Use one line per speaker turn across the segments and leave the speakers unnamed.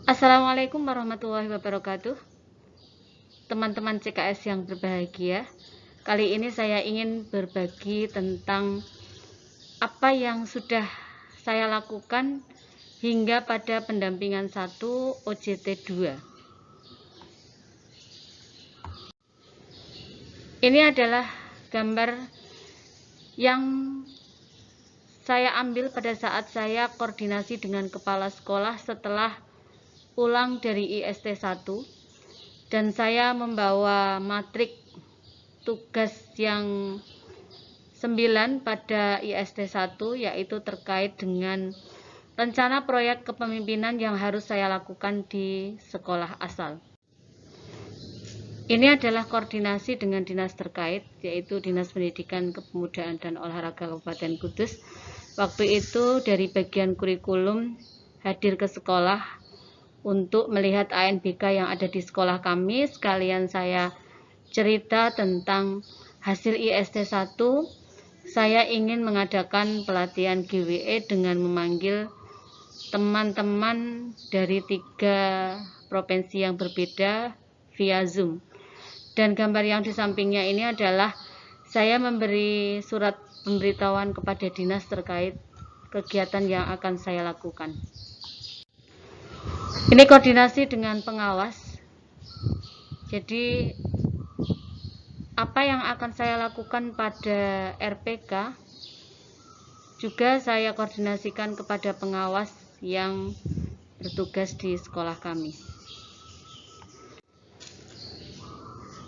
Assalamualaikum warahmatullahi wabarakatuh. Teman-teman CKS yang berbahagia, kali ini saya ingin berbagi tentang apa yang sudah saya lakukan hingga pada pendampingan 1 OJT 2. Ini adalah gambar yang saya ambil pada saat saya koordinasi dengan kepala sekolah setelah pulang dari IST 1, dan saya membawa matrik tugas yang 9 pada IST 1, yaitu terkait dengan rencana proyek kepemimpinan yang harus saya lakukan di sekolah asal. Ini adalah koordinasi dengan dinas terkait, yaitu Dinas Pendidikan, Kepemudaan, dan Olahraga Kabupaten Kudus. Waktu itu dari bagian kurikulum hadir ke sekolah untuk melihat ANBK yang ada di sekolah kami. Sekalian saya cerita tentang hasil IST 1. Saya ingin mengadakan pelatihan GWE dengan memanggil teman-teman dari 3 provinsi yang berbeda via Zoom. Dan gambar yang di sampingnya ini adalah saya memberi surat pemberitahuan kepada dinas terkait kegiatan yang akan saya lakukan. Ini koordinasi dengan pengawas. Jadi apa yang akan saya lakukan pada RPK juga saya koordinasikan kepada pengawas yang bertugas di sekolah kami.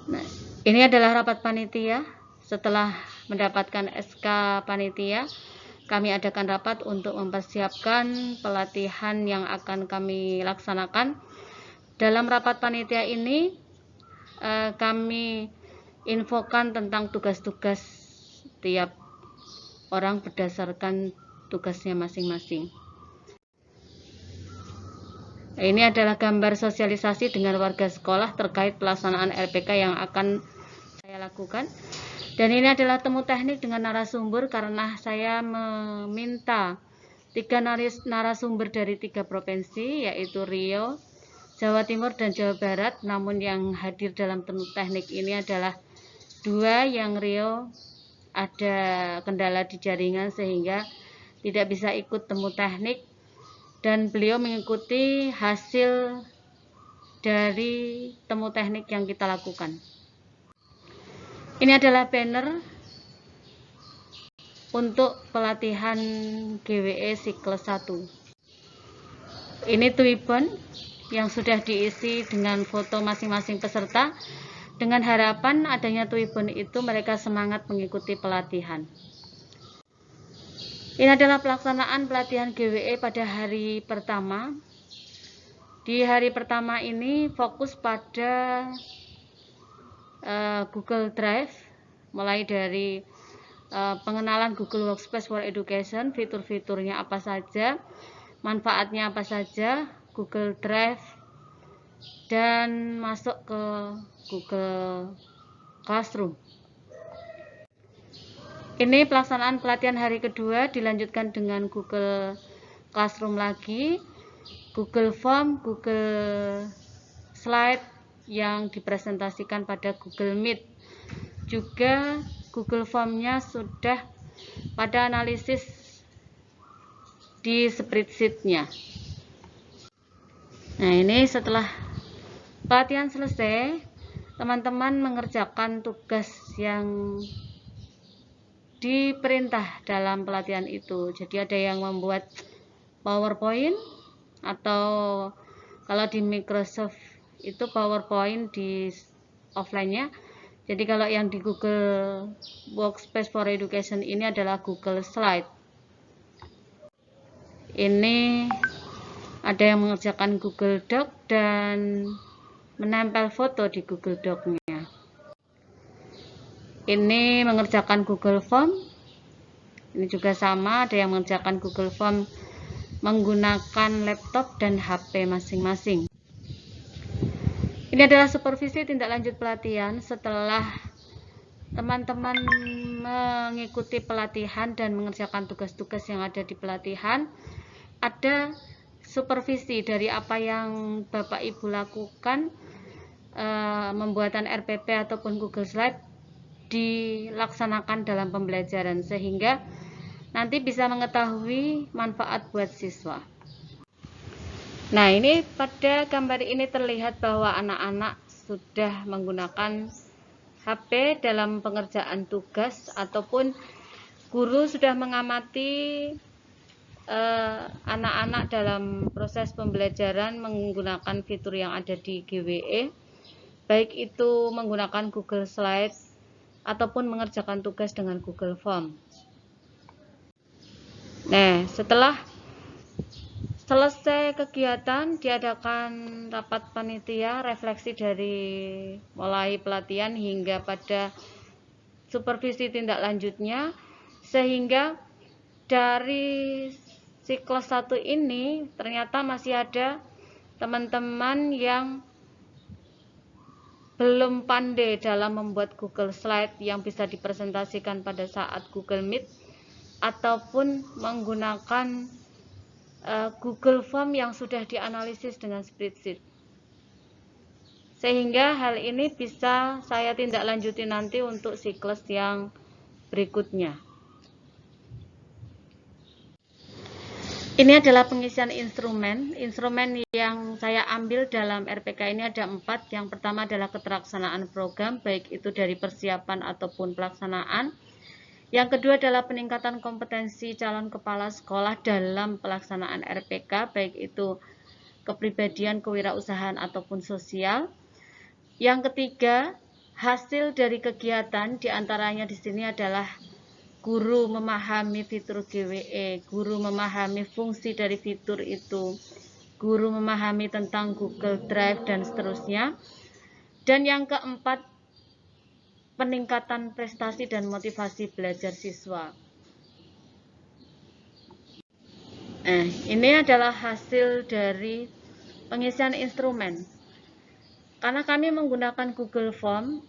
Nah, ini adalah rapat panitia. Setelah mendapatkan SK panitia, kami adakan rapat untuk mempersiapkan pelatihan yang akan kami laksanakan. Dalam rapat panitia ini kami infokan tentang tugas-tugas tiap orang berdasarkan tugasnya masing-masing. Ini adalah gambar sosialisasi dengan warga sekolah terkait pelaksanaan RPK yang akan saya lakukan. Dan ini adalah temu teknik dengan narasumber karena saya meminta 3 narasumber dari 3 provinsi, yaitu Riau, Jawa Timur, dan Jawa Barat. Namun yang hadir dalam temu teknik ini adalah 2, yang Riau ada kendala di jaringan sehingga tidak bisa ikut temu teknik, dan beliau mengikuti hasil dari temu teknik yang kita lakukan. Ini adalah banner untuk pelatihan GWE siklus 1. Ini Twibbon yang sudah diisi dengan foto masing-masing peserta. Dengan harapan adanya Twibbon itu mereka semangat mengikuti pelatihan. Ini adalah pelaksanaan pelatihan GWE pada hari pertama. Di hari pertama ini fokus pada Google Drive, mulai dari pengenalan Google Workspace for Education, fitur-fiturnya apa saja, manfaatnya apa saja, Google Drive, dan masuk ke Google Classroom. Ini pelaksanaan pelatihan hari kedua, dilanjutkan dengan Google Classroom lagi, Google Form, Google Slide yang dipresentasikan pada Google Meet. Juga Google Form-nya sudah pada analisis di spreadsheet-nya. Nah, ini setelah pelatihan selesai, teman-teman mengerjakan tugas yang diperintah dalam pelatihan itu. Jadi ada yang membuat PowerPoint, atau kalau di Microsoft itu PowerPoint di offline-nya. Jadi kalau yang di Google Workspace for Education ini adalah Google Slide. Ini ada yang mengerjakan Google Doc dan menempel foto di Google Doc-nya. Ini mengerjakan Google Form. Ini juga sama, ada yang mengerjakan Google Form menggunakan laptop dan HP masing-masing. Ini adalah supervisi tindak lanjut pelatihan. Setelah teman-teman mengikuti pelatihan dan mengerjakan tugas-tugas yang ada di pelatihan, ada supervisi dari apa yang Bapak Ibu lakukan, membuatan RPP ataupun Google Slide dilaksanakan dalam pembelajaran, sehingga nanti bisa mengetahui manfaat buat siswa. Nah, ini pada gambar ini terlihat bahwa anak-anak sudah menggunakan HP dalam pengerjaan tugas, ataupun guru sudah mengamati anak-anak dalam proses pembelajaran menggunakan fitur yang ada di GWE, baik itu menggunakan Google Slide ataupun mengerjakan tugas dengan Google Form. Nah, setelah selesai kegiatan, diadakan rapat panitia, refleksi dari mulai pelatihan hingga pada supervisi tindak lanjutnya, sehingga dari siklus 1 ini ternyata masih ada teman-teman yang belum pandai dalam membuat Google Slide yang bisa dipresentasikan pada saat Google Meet, ataupun menggunakan Google Form yang sudah dianalisis dengan spreadsheet. Sehingga hal ini bisa saya tindak lanjuti nanti untuk siklus yang berikutnya. Ini adalah pengisian instrumen. Instrumen yang saya ambil dalam RPK ini ada 4. Yang pertama adalah keterlaksanaan program, baik itu dari persiapan ataupun pelaksanaan. Yang kedua adalah peningkatan kompetensi calon kepala sekolah dalam pelaksanaan RPK, baik itu kepribadian, kewirausahaan ataupun sosial. Yang ketiga, hasil dari kegiatan diantaranya di sini adalah guru memahami fitur GWE, guru memahami fungsi dari fitur itu, guru memahami tentang Google Drive dan seterusnya. Dan yang keempat, peningkatan prestasi dan motivasi belajar siswa. Ini adalah hasil dari pengisian instrumen. Karena kami menggunakan Google Form,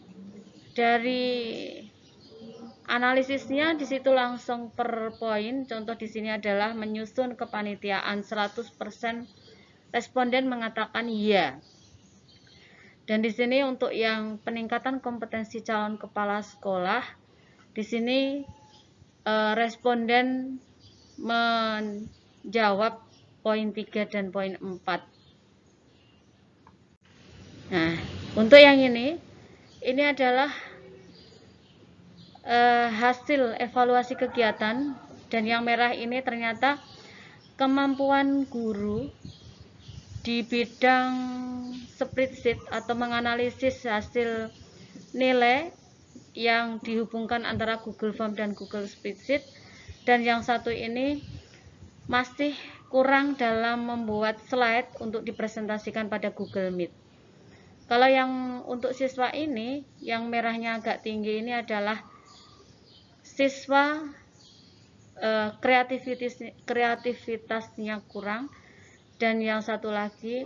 dari analisisnya di situ langsung per poin. Contoh di sini adalah menyusun kepanitiaan, 100% responden mengatakan iya. Dan di sini untuk yang peningkatan kompetensi calon kepala sekolah, di sini responden menjawab poin 3 dan poin 4. Nah, untuk yang ini adalah hasil evaluasi kegiatan, dan yang merah ini ternyata kemampuan guru di bidang spreadsheet atau menganalisis hasil nilai yang dihubungkan antara Google Form dan Google Spreadsheet, dan yang satu ini masih kurang dalam membuat slide untuk dipresentasikan pada Google Meet. Kalau yang untuk siswa ini, yang merahnya agak tinggi ini adalah siswa kreativitasnya kurang, dan yang satu lagi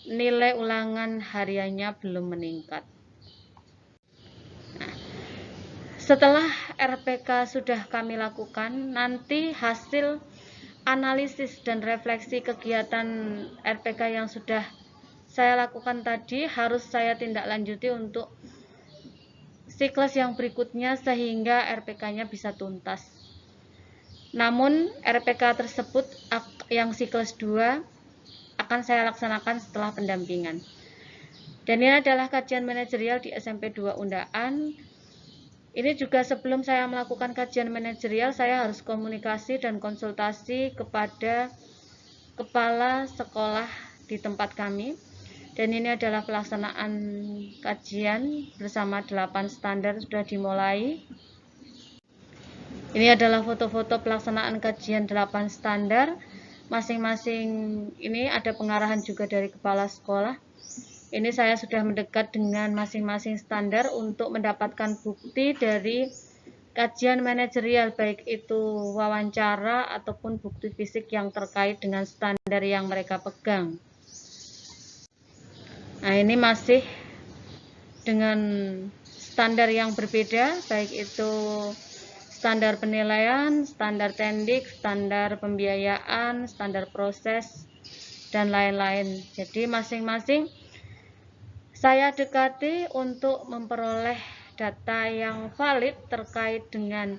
nilai ulangan hariannya belum meningkat. Nah, setelah RPK sudah kami lakukan, nanti hasil analisis dan refleksi kegiatan RPK yang sudah saya lakukan tadi harus saya tindak lanjuti untuk siklus yang berikutnya, sehingga RPK-nya bisa tuntas. Namun RPK tersebut yang siklus 2 akan saya laksanakan setelah pendampingan. Dan ini adalah kajian manajerial di SMP 2 Undaan. Ini juga sebelum saya melakukan kajian manajerial, saya harus komunikasi dan konsultasi kepada kepala sekolah di tempat kami. Dan ini adalah pelaksanaan kajian bersama 8 standar sudah dimulai. Ini adalah foto-foto pelaksanaan kajian 8 standar. Masing-masing ini ada pengarahan juga dari kepala sekolah. Ini saya sudah mendekat dengan masing-masing standar untuk mendapatkan bukti dari kajian manajerial, baik itu wawancara ataupun bukti fisik yang terkait dengan standar yang mereka pegang. Nah, ini masih dengan standar yang berbeda, baik itu standar penilaian, standar tendik, standar pembiayaan, standar proses, dan lain-lain. Jadi masing-masing saya dekati untuk memperoleh data yang valid terkait dengan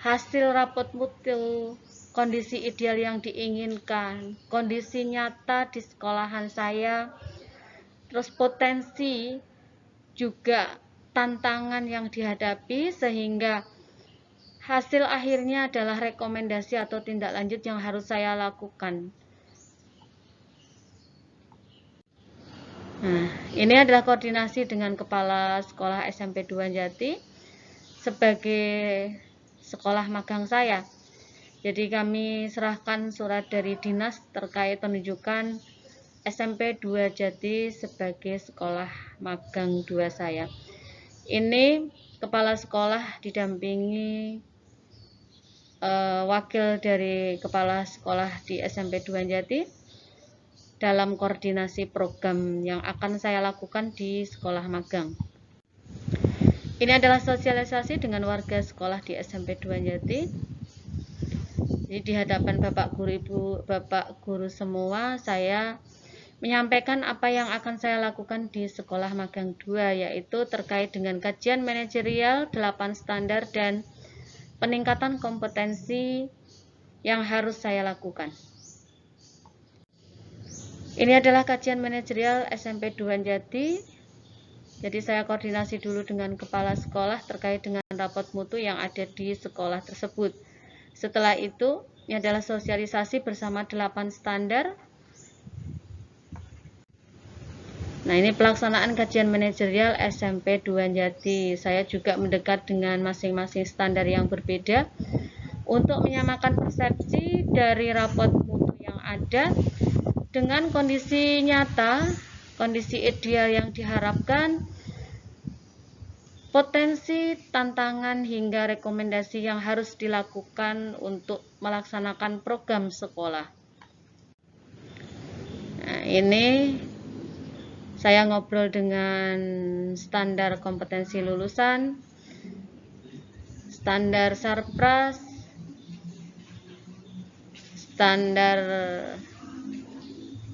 hasil rapot mutu, kondisi ideal yang diinginkan, kondisi nyata di sekolahan saya, terus potensi juga tantangan yang dihadapi, sehingga hasil akhirnya adalah rekomendasi atau tindak lanjut yang harus saya lakukan. Nah, ini adalah koordinasi dengan Kepala Sekolah SMP 2 Jati sebagai sekolah magang saya. Jadi kami serahkan surat dari dinas terkait penunjukan SMP 2 Jati sebagai sekolah magang 2 saya. Ini kepala sekolah didampingi wakil dari kepala sekolah di SMP 2 Jati dalam koordinasi program yang akan saya lakukan di sekolah magang. Ini adalah sosialisasi dengan warga sekolah di SMP 2 Jati. Jadi di hadapan Bapak Guru, Ibu, Bapak Guru semua, saya menyampaikan apa yang akan saya lakukan di sekolah magang 2, yaitu terkait dengan kajian manajerial, 8 standar, dan peningkatan kompetensi yang harus saya lakukan. Ini adalah kajian manajerial SMP 2 Jati. Jadi saya koordinasi dulu dengan kepala sekolah terkait dengan rapot mutu yang ada di sekolah tersebut. Setelah itu, ini adalah sosialisasi bersama 8 standar. Nah, ini pelaksanaan kajian manajerial SMP 2 Jati. Saya juga mendekat dengan masing-masing standar yang berbeda untuk menyamakan persepsi dari rapot mutu yang ada dengan kondisi nyata, kondisi ideal yang diharapkan, potensi, tantangan, hingga rekomendasi yang harus dilakukan untuk melaksanakan program sekolah. Nah, ini saya ngobrol dengan standar kompetensi lulusan, standar sarpras, standar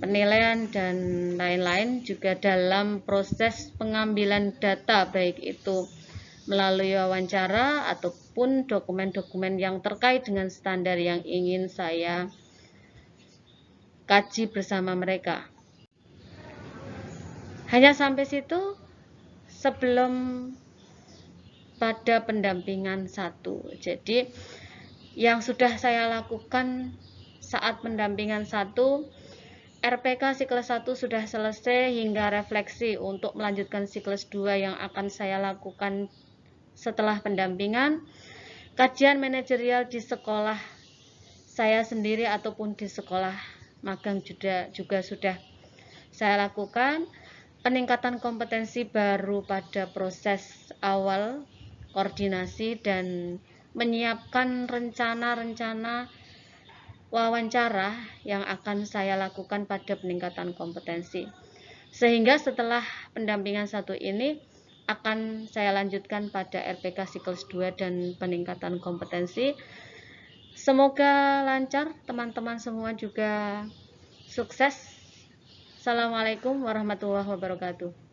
penilaian, dan lain-lain, juga dalam proses pengambilan data, baik itu melalui wawancara ataupun dokumen-dokumen yang terkait dengan standar yang ingin saya kaji bersama mereka. Hanya sampai situ sebelum pada pendampingan 1. Jadi yang sudah saya lakukan saat pendampingan 1, RPK siklus 1 sudah selesai hingga refleksi untuk melanjutkan siklus 2 yang akan saya lakukan setelah pendampingan. Kajian manajerial di sekolah saya sendiri ataupun di sekolah magang juga sudah saya lakukan. Peningkatan kompetensi baru pada proses awal koordinasi dan menyiapkan rencana-rencana wawancara yang akan saya lakukan pada peningkatan kompetensi. Sehingga setelah pendampingan 1 ini akan saya lanjutkan pada RPK siklus 2 dan peningkatan kompetensi. Semoga lancar, teman-teman semua juga sukses. Assalamualaikum warahmatullahi wabarakatuh.